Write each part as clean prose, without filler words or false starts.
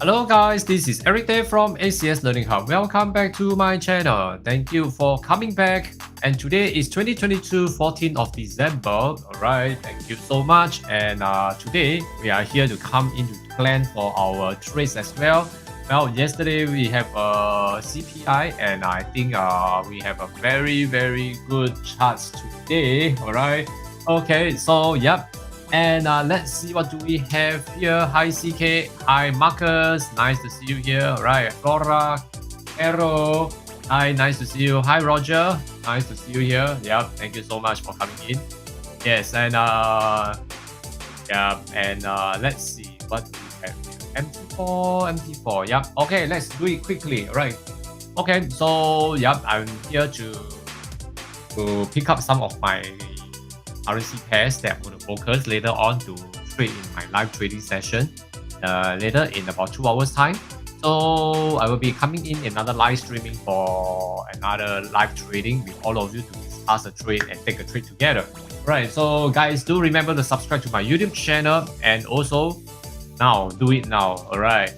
Hello guys, this is Eric Day from ACS Learning Hub. Welcome back to my channel. Thank you for coming back. And today is 2022, 14th of December. Alright, thank you so much. And today we are here to come into plan for our trades as well. Well, yesterday we have a CPI and I think we have a very good charts today. Alright, okay, so yep. And let's see what do we have here. Hi CK, hi Marcus, nice to see you here. Right, Flora, Arrow, hi, nice to see you. Hi Roger, nice to see you here. Yep, thank you so much for coming in. Yes, and yeah, and let's see what do we have here. MT4, yep. Okay, let's do it quickly. Right. Okay, so yep, I'm here to pick up some of my currency pairs that I'm going to focus later on to trade in my live trading session later in about 2 hours time. So I will be coming in another live streaming for another live trading with all of you to discuss a trade and take a trade together. Right, so guys, do remember to subscribe to my YouTube channel and also now do it now. All right,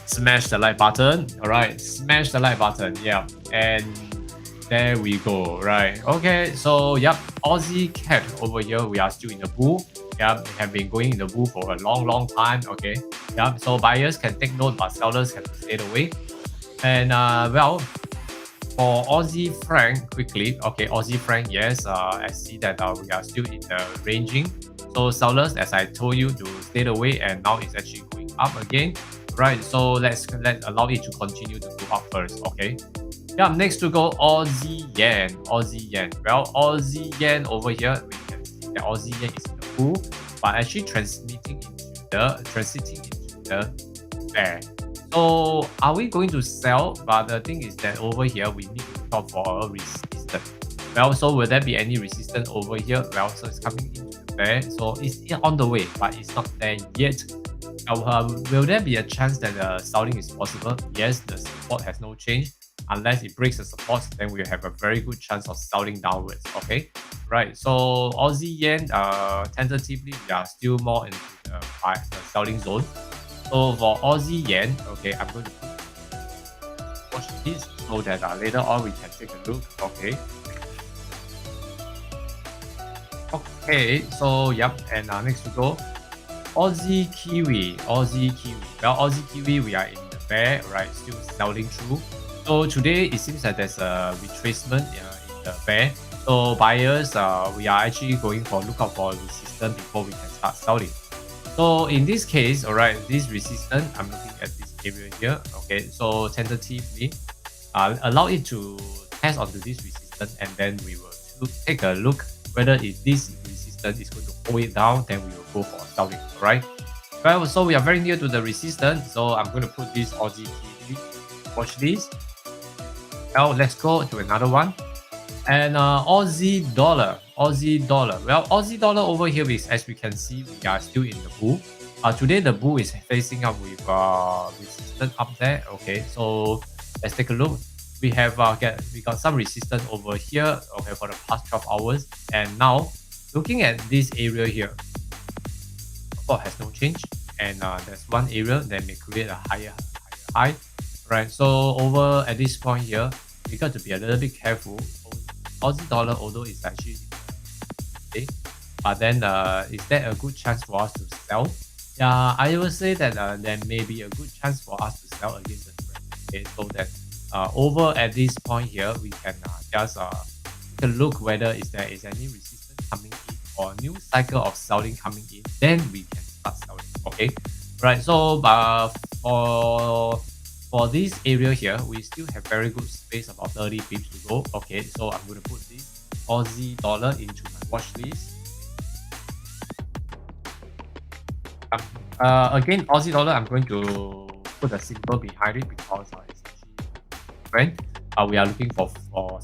smash the like button. All right, smash the like button. Yeah, and there we go. Right. Okay. So, yep. Aussie CAD over here. We are still in the bull. Yep. We have been going in the bull for a long time. Okay. Yep. So, buyers can take note, but sellers have to stay away. And, well, for Aussie franc, quickly. Okay. Aussie franc, yes. I see that we are still in the ranging. So, sellers, as I told you, to stay away. And now it's actually going up again. Right. So, let's allow it to continue to go up first. Okay. Yeah, next to go Aussie yen. Well, Aussie yen over here, we can see that Aussie yen is in the bull, but actually transiting into the bear. So are we going to sell? But the thing is that over here we need to look for a resistance. Well, so will there be any resistance over here? Well, so it's coming into the bear, so it's on the way, but it's not there yet. Will there be a chance that selling is possible? Yes, the support has no change. Unless it breaks the support, then we have a very good chance of selling downwards. Okay, right. So Aussie yen, tentatively we are still more into the selling zone. So for Aussie yen, okay, I'm going to watch this so that later on we can take a look. Okay. Okay. So yep, and next to go, Aussie Kiwi. Well, Aussie Kiwi, we are in the bear, right? Still selling through. So today it seems that there's a retracement in the bear. So buyers, we are actually going for lookout for a resistance before we can start selling. So in this case, all right, this resistance, I'm looking at this area here. Okay, so tentatively, allow it to test onto this resistance, and then we will take a look whether if this resistance is going to hold it down, then we will go for selling. All right. Well, so we are very near to the resistance. So I'm going to put this Aussie TV. Watch this. Well, let's go to another one. And Aussie dollar. Well, Aussie dollar over here is, as we can see, we are still in the bull. Today the bull is facing up with resistance up there. Okay, so let's take a look. We have we got some resistance over here. Okay, for the past 12 hours. And now looking at this area here, support has no change. And there's one area that may create a higher high. Right, so over at this point here, we got to be a little bit careful. Aussie dollar, although it's actually okay, but then is there a good chance for us to sell? Yeah, I will say that there may be a good chance for us to sell against the trend. Okay, so that over at this point here, we can just take a look whether there is any resistance coming in or a new cycle of selling coming in. Then we can start selling. Okay, right. So for this area here, we still have very good space, about 30 pips to go. Okay, so I'm going to put this Aussie dollar into my watch list. Again, Aussie dollar, I'm going to put a symbol behind it because it's actually trend. We are looking for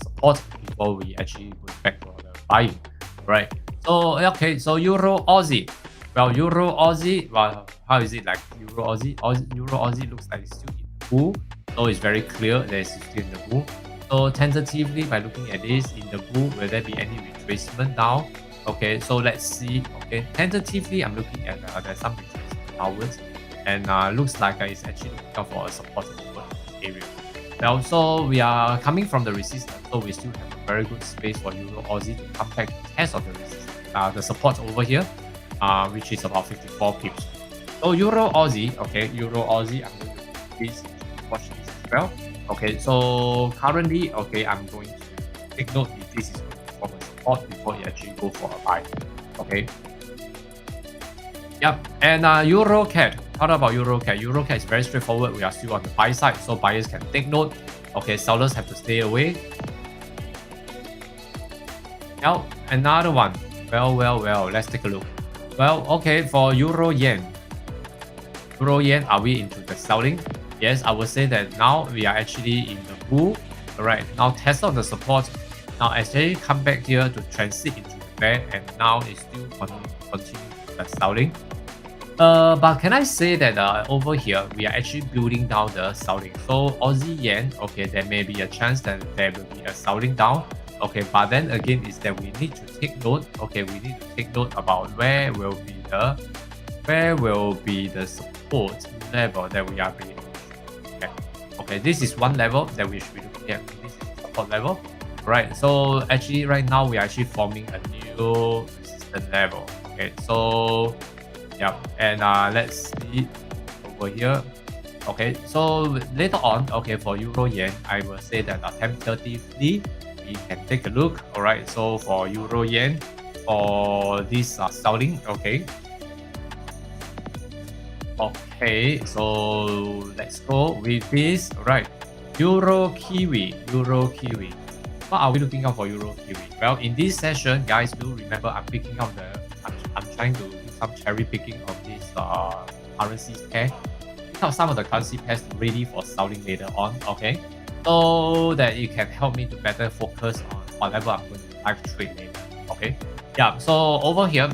support before we actually go back for the buying. Right. So okay, so Euro Aussie. Well, Euro Aussie. Well, how is it like Euro Aussie? Euro Aussie looks like it's still in bull, so it's very clear that it's still in the bull. So tentatively, by looking at this in the bull, will there be any retracement down? Okay, so let's see. Okay, tentatively, I'm looking at there's some retracement downwards. and looks like it's actually looking out for a support area. Well, so we are coming from the resistance, so we still have a very good space for Euro Aussie to come back to test of the resistance, the support over here, which is about 54 pips. So Euro Aussie, okay, Euro Aussie, I'm going to please watch this as well. Okay, so currently, okay, I'm going to take note if this is from a support before you actually go for a buy. Okay. Yep, and EUROCAD. How about EUROCAD? EUROCAD is very straightforward. We are still on the buy side, so buyers can take note. Okay, sellers have to stay away. Now, another one. Well, let's take a look. Well, okay, for Euro Yen. Euro Yen, are we into the selling? Yes, I would say that now we are actually in the bull. Alright, now test out the support. Now actually come back here to transit into the bear, and now it's still continue the selling. But can I say that over here we are actually building down the selling. So Aussie Yen, okay, there may be a chance that there will be a selling down. Okay, but then again is that we need to take note. Okay, we need to take note about where will be the support level that we are being. Okay, this is one level that we should be looking at. This is the support level. Right, so actually right now we are actually forming a new resistance level. Okay, so yeah, and let's see over here. Okay, so later on, okay, for Euro Yen, I will say that tentatively we can take a look. All right, so for Euro Yen, for this selling, okay. Okay, so let's go with this. All right, Euro Kiwi. What are we looking out for Euro Kiwi? Well, in this session, guys, do remember I'm picking out I'm trying to do some cherry picking of this currency pair. Pick out some of the currency pairs ready for selling later on. Okay, so that it can help me to better focus on whatever I'm going to live trade later. Okay, yeah. So over here,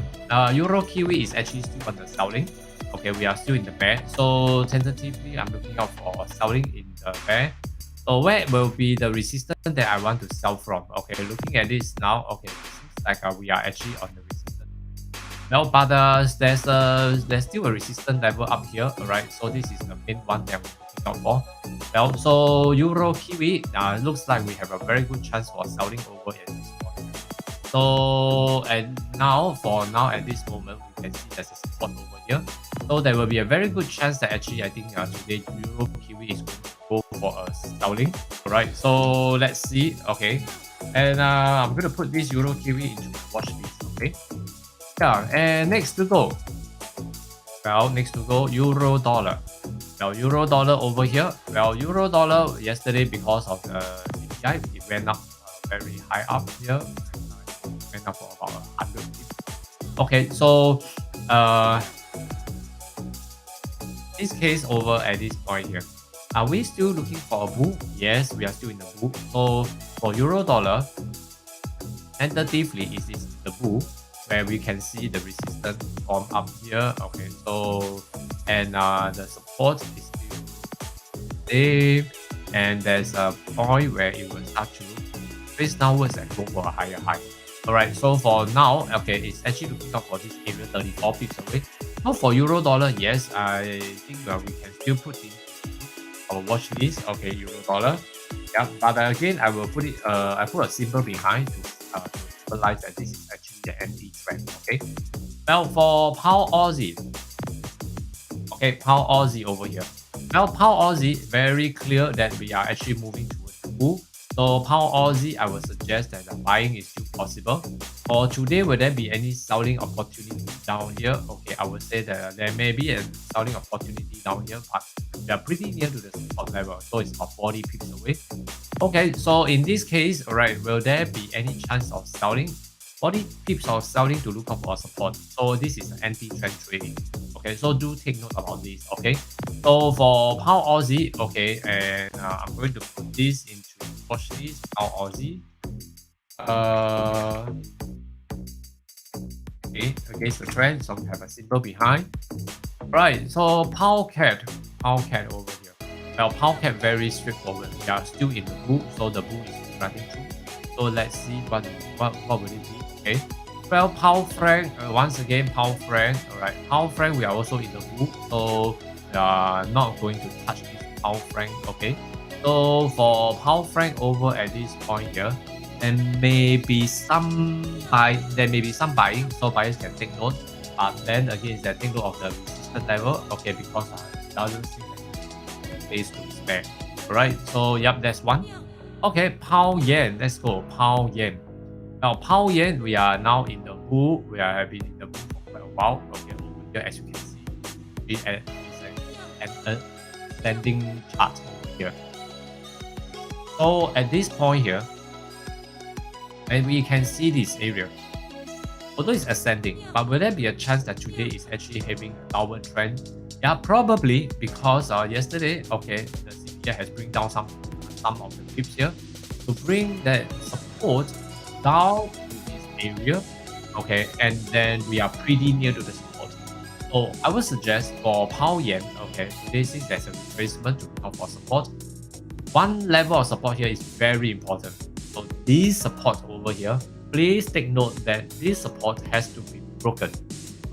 Euro Kiwi is actually still on the selling. Okay, we are still in the bear. So tentatively, I'm looking out for selling in the bear. So where will be the resistance that I want to sell from? Okay, looking at this now, okay, it seems like we are actually on the resistance. No, but there's still a resistance level up here, alright? So this is the main one that we're looking out for. Well, so Euro Kiwi, looks like we have a very good chance for selling over at this point. So and now at this moment, we can see there's a support over here. So there will be a very good chance that actually I think today Euro Kiwi is going to go for a selling. Alright, so let's see. Okay, and I'm going to put this Euro Kiwi into my watch list. Okay, yeah, and next to go. Well, next to go Euro Dollar. Well, Euro Dollar over here. Well, Euro Dollar yesterday because of the CPI, it went up very high up here. It went up for about 100 pips. Okay, so this case over at this point here. Are we still looking for a bull? Yes, we are still in the bull. So for Euro Dollar, tentatively is this the bull where we can see the resistance form up here. Okay, so and the support is still there, and there's a point where it will start to face downwards and go for a higher high. Alright, so for now, okay, it's actually looking up for this area 34 pips away. So for Euro Dollar, yes, I think we can still put in our watch list. Okay, Euro Dollar. Yeah, but again, I will put it. I put a symbol behind to symbolize that this is actually the anti-trend. Okay. Well, for Pound Aussie. Okay, Pound Aussie over here. Well, Pound Aussie, very clear that we are actually moving towards the bull. So Pound Aussie, I would suggest that the buying is still possible. For today, will there be any selling opportunity down here? Okay, I would say that there may be a selling opportunity down here, but we are pretty near to the support level, so it's about 40 pips away. Okay, so in this case, alright, will there be any chance of selling? 40 pips of selling to look up for support. So this is anti-trend trading. Okay, so do take note about this. Okay, so for Pound Aussie, okay, and I'm going to put this into watch list. Pound Aussie. Okay, against the trend, so we have a symbol behind. Right, so Pound CAD over here. Well, Pound CAD very straightforward. We are still in the bull, so the bull is running through. So let's see what will it be. Okay. Well, Pound franc, once again, Pound franc. Alright, Pound franc, we are also in the bull. So we are not going to touch this pound franc. Okay, so for pound franc over at this point here, there may be some buying, so buyers can take note. But then again, is that take note of the resistance level. Okay, because it doesn't seem like space to spare. Alright, so yep, that's one. Okay, pound yen. Let's go. Pound yen. Now, pound yen, we are now in the bull. We have been in the bull for quite a while. Okay, over here, as you can see, it's an ascending chart over here. So at this point here, and we can see this area. Although it's ascending, but will there be a chance that today is actually having a downward trend? Yeah, probably, because yesterday, okay, the CPI has bring down some of the pips here to bring that support down to this area. Okay, and then we are pretty near to the support. So I would suggest for pound yen, okay, today since there's a retracement to look out for support, one level of support here is very important. So this support over here, please take note that this support has to be broken.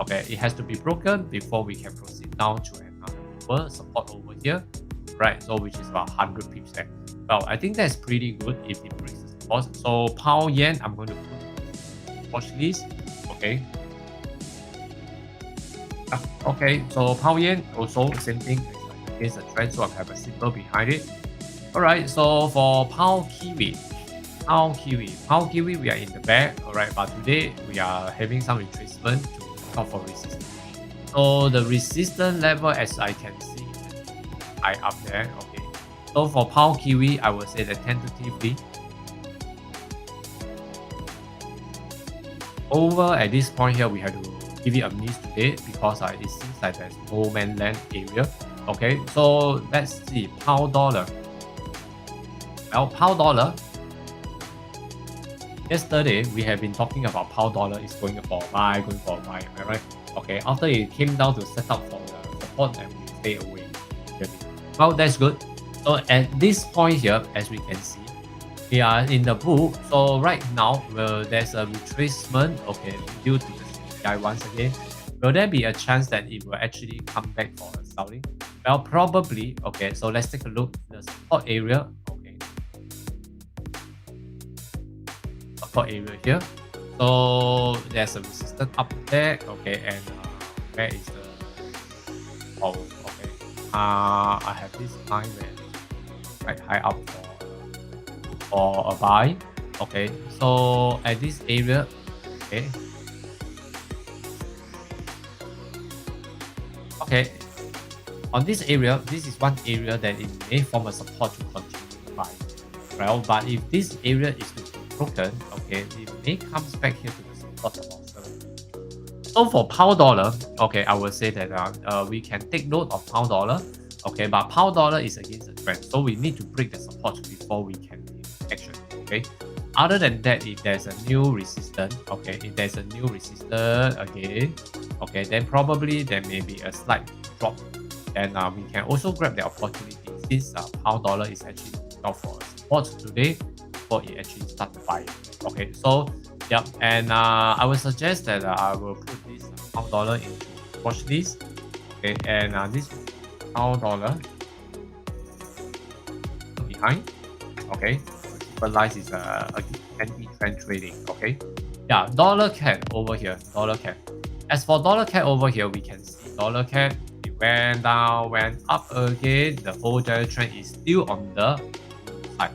Okay, it has to be broken before we can proceed down to another support over here, right? So which is about 100 pips there. Well, I think that's pretty good if it breaks the support. So pound yen, I'm going to put watch list. Okay. Okay, so pound yen also same thing against the trend, so I have a symbol behind it. Alright, so for pound kiwi, we are in the back. Alright, but today we are having some retracement to look out for resistance. So the resistance level, as I can see, is high up there. Okay, so for pound kiwi, I would say that tentatively over at this point here, we have to give it a miss today because it seems like there's no man's land area. Okay, so let's see pound dollar. Well, pound dollar, yesterday we have been talking about pound dollar is going for a buy, am I right? Okay, after it came down to set up for the support and we stay away. Well, that's good. So at this point here, as we can see, we are in the bull. So right now, there's a retracement, okay, due to the CPI once again. Will there be a chance that it will actually come back for a selling? Well, probably. Okay, so let's take a look. The support area, okay, support area here. So there's a resistance up there, okay, and where is the okay? I have this line where it's quite high up for a buy. Okay, so at this area, okay. Okay, on this area, this is one area that it may form a support to continue to buy. Well, but if this area is to be broken, okay, it may come back here to the support of 70. So for pound dollar, okay, I will say that we can take note of pound dollar. Okay, but pound dollar is against the trend, so we need to break the support before we can take action. Okay. Other than that, if there's a new resistance, okay, if there's a new resistance again, okay, then probably there may be a slight drop. And we can also grab the opportunity since pound dollar is actually out for support today before it actually start to buy. Okay, so yeah, and I would suggest that I will put this pound dollar into watch list. Okay, and this pound dollar behind. Okay. Lies is anti-trend trading. Okay, yeah, dollar CAD over here, dollar CAD. As for dollar CAD over here, we can see dollar CAD, it went down, went up again. The whole general trend is still on the bull side,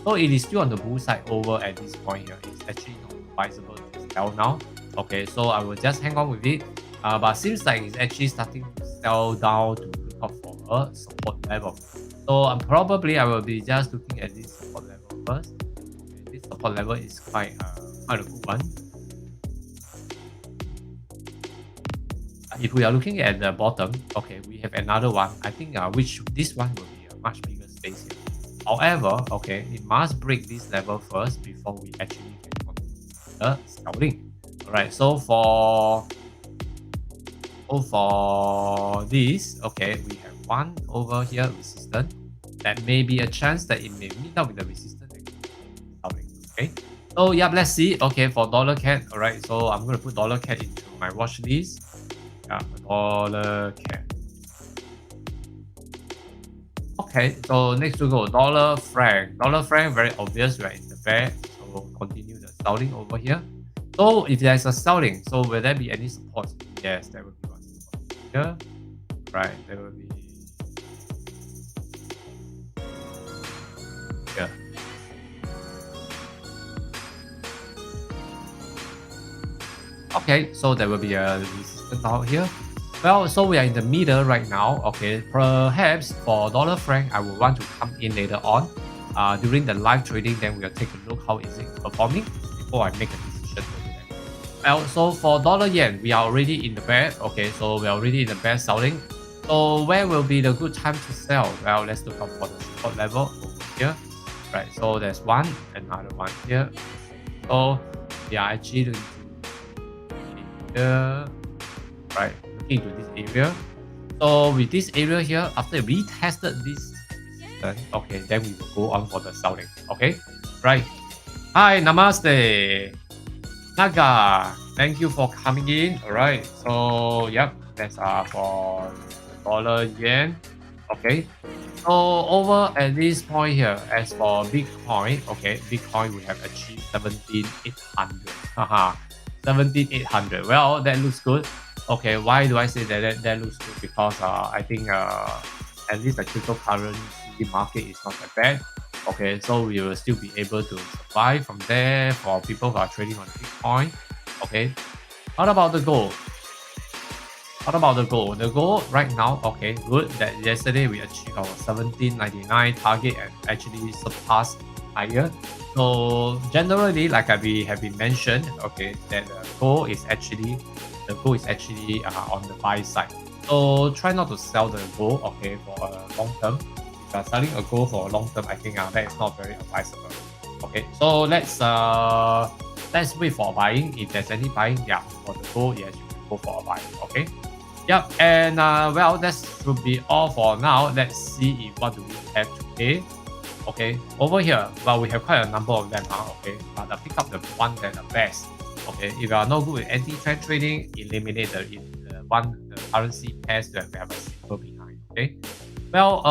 so it is still on the bull side over at this point here. It's actually not advisable to sell now. Okay, so I will just hang on with it, but seems like it's actually starting to sell down to look out for a support level. So I will be just looking at this support level first. Okay, this support level is quite a good one. If we are looking at the bottom, okay, we have another one. I think which this one will be a much bigger space here. However, okay, it must break this level first before we actually can continue the scouting. Alright, so for this, okay, we have one over here resistance. That may be a chance that it may meet up with the resistance and scouting. Okay, so yeah, let's see. Okay, for dollar CAD, alright, so I'm going to put dollar CAD into my watch list. Yeah, dollar CAD. Okay, so next we go dollar franc. Dollar franc, very obvious, we are in the bear. So we'll continue the selling over here. So if there's a selling, so will there be any support? Yes, there will be one support here. Right, there will be here. Okay, so there will be a resistance out here. Well, so we are in the middle right now. Okay, perhaps for dollar franc, I will want to come in later on. During the live trading, then we'll take a look how is it performing before I make a decision over there. Well, so for dollar yen, we are already in the bear. Okay, so we are already in the bear selling. So where will be the good time to sell? Well, let's look out for the support level over here. Right, so there's one, another one here. So we are actually looking to here, right, looking into this area. So with this area here, after we tested this resistance, okay, then we will go on for the selling. Okay, right. Hi, namaste, Naga. Thank you for coming in. All right. So yep, that's for dollar yen. Okay. So over at this point here, as for Bitcoin, okay, Bitcoin we have achieved 17,800. Haha, 17,800. Well, that looks good. Okay, why do I say that looks good? Because I think at least the cryptocurrency market is not that bad. Okay, so we will still be able to survive from there for people who are trading on Bitcoin. Okay, what about the gold? What about the gold? The gold right now, okay, good. That yesterday we achieved our 1799 target and actually surpassed higher. So generally, like we have been mentioned, okay, that the gold is actually on the buy side. So try not to sell the gold, okay, for a long term. If you are selling a gold for a long term, I think that is not very advisable. Okay, so let's wait for buying. If there's any buying, yeah, for the gold, yes, you can go for a buy. Okay. Yep, and well, that should be all for now. Let's see what do we have today. Okay, over here, well, we have quite a number of them. Okay, but I pick up the one that are best. Okay, if you are not good with anti-trend trading, eliminate the currency pairs that we have a symbol behind. Okay, well,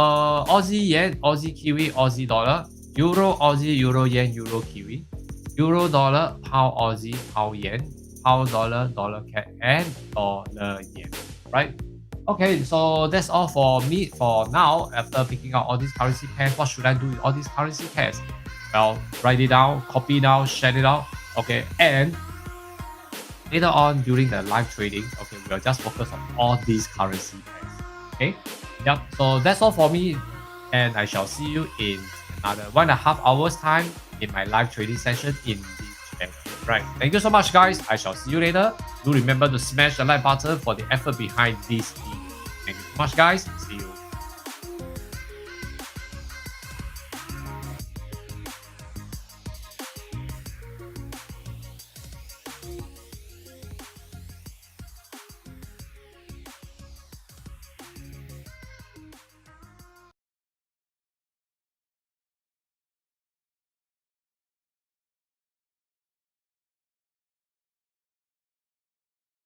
Aussie yen, Aussie kiwi, Aussie dollar, Euro Aussie, Euro yen, Euro kiwi, Euro dollar, Pound Aussie, Pound yen, Pound dollar, dollar CAD, and dollar yen. Right? Okay, so that's all for me for now. After picking out all these currency pairs, what should I do with all these currency pairs? Well, write it down, copy it down, share it out. Okay, and later on during the live trading, okay, we'll just focus on all these currency pairs. Okay, yep. So that's all for me, and I shall see you in another 1.5 hours time in my live trading session in this channel. Right. Thank you so much, guys. I shall see you later. Do remember to smash the like button for the effort behind this video. Thank you so much, guys. See you.